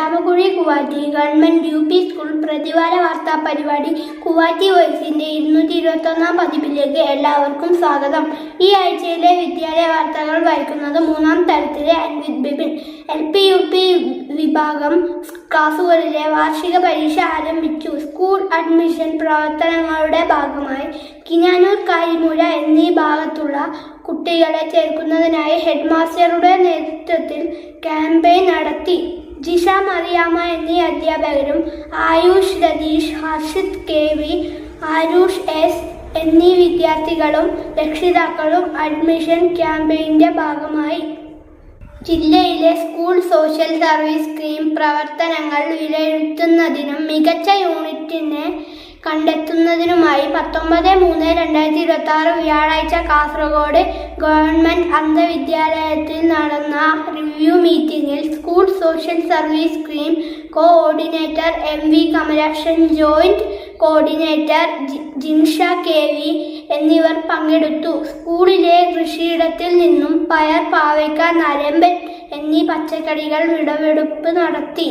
Chamakuzhi കുവാറ്റി government UP school പ്രതിവാര വാർത്താ പരിപാടി കുവാറ്റി വോയിസിന്റെ 221 പതിപ്പിലേക്ക് എല്ലാവർക്കും സ്വാഗതം. ഈ ആഴ്ചയിലെ വിദ്യാലയ വാർത്തകൾ വായിക്കുന്നത് മൂന്നാം തരത്തിലെ അൻവിത് ബിപിൻ. LP UP വിഭാഗം ക്ലാസുകളിലെ വാർഷിക പരീക്ഷ ആരംഭിച്ചു. സ്കൂൾ അഡ്മിഷൻ പ്രവർത്തനങ്ങളുടെ ഭാഗമായി കിനാനൂർ, കാരിമൂല എന്നീ ഭാഗത്തുള്ള കുട്ടികളെ ചേർക്കുന്നതിനായി ഹെഡ്മാസ്റ്ററുടെ നേതൃത്വത്തിൽ ക്യാമ്പയിൻ നടത്തി. ജിഷ, മറിയാമ്മ എന്നീ അധ്യാപകരും ആയുഷ്, രതീഷ്, ഹർഷിത് KV, ആരുഷ് S എന്നീ വിദ്യാർത്ഥികളും രക്ഷിതാക്കളും അഡ്മിഷൻ ക്യാമ്പയിന്റെ ഭാഗമായി. ജില്ലയിലെ സ്കൂൾ സോഷ്യൽ സർവീസ് സ്കീം പ്രവർത്തനങ്ങൾ വിലയിരുത്തുന്നതിനും മികച്ച യൂണിറ്റിനെ കണ്ടെത്തുന്നതിനുമായി 19/3/2026 വ്യാഴാഴ്ച കാസർഗോഡ് ഗവൺമെന്റ് അന്ധവിദ്യാലയത്തിൽ നടന്ന റിവ്യൂ മീറ്റിംഗിൽ school social service scheme coordinator MV Kamalakshan, joint coordinator Jinsha KV എന്നിവർ പങ്കെടുത്തു. സ്കൂളിലെ കൃഷിയിടത്തിൽ നിന്നും പയർ, പാവയ്ക്ക, നരമ്പൻ എന്നീ പച്ചക്കറികൾ വിളവെടുപ്പ് നടത്തി.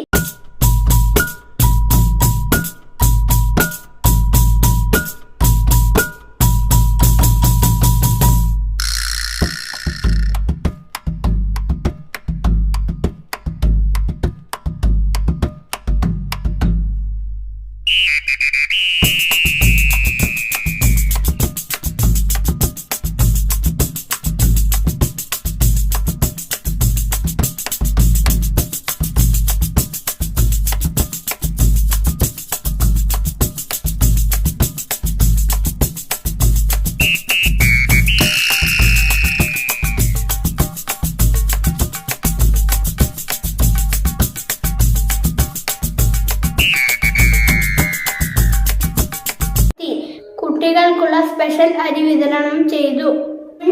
കുട്ടികൾക്കുള്ള സ്പെഷ്യൽ അരി വിതരണം ചെയ്തു.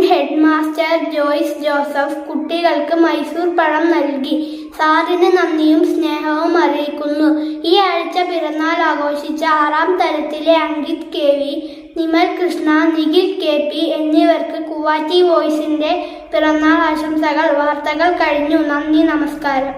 ഹെഡ്മാസ്റ്റർ ജോയ്സ് ജോസഫ് കുട്ടികൾക്ക് മൈസൂർ പഴം നൽകി. സാറിന് നന്ദിയും സ്നേഹവും അറിയിക്കുന്നു. ഈ ആഴ്ച പിറന്നാൾ ആഘോഷിച്ച 6ാം തരത്തിലെ അങ്കിത് KV, നിമൽ കൃഷ്ണ, നിഖിൽ KP എന്നിവർക്ക് കുവാറ്റി വോയിസിന്റെ പിറന്നാൾ ആശംസകൾ. വാർത്തകൾ കഴിഞ്ഞു. നന്ദി, നമസ്കാരം.